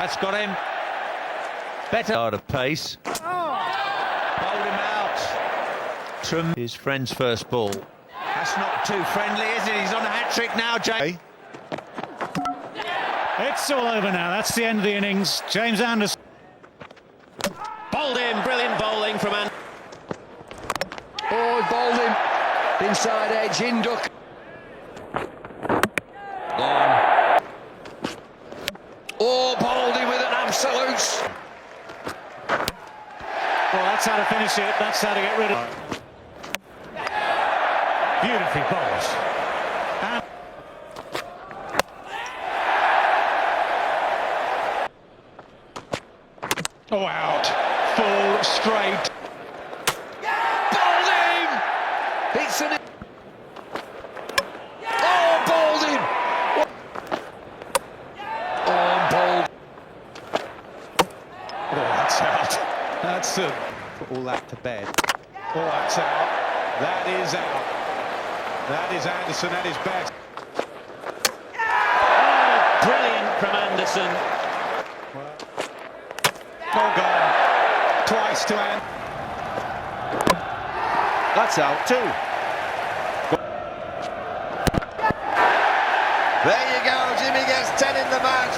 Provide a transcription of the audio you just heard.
That's got him. Better out of pace. Bowled him out. His friend's first ball. That's not too friendly, is it? He's on a hat-trick now, Jay. It's all over now. That's the end of the innings. James Anderson. Bowled in, brilliant bowling from Anderson. Oh, bowled him. Inside edge, in duck. Long. Oh, bowled him with an absolute. Well, that's how to finish it. That's how to get rid of it. Beautifully bowled. And oh, out. Full straight. Bowled him! It's an... Oh, bowled him! Oh, bowled. oh, that's out. That's put all that to bed. Oh, that's out. That is out. That is Anderson at his best. Oh, brilliant from Anderson. Oh, gone. Twice to end. That's out too. There you go, Jimmy gets 10 in the match.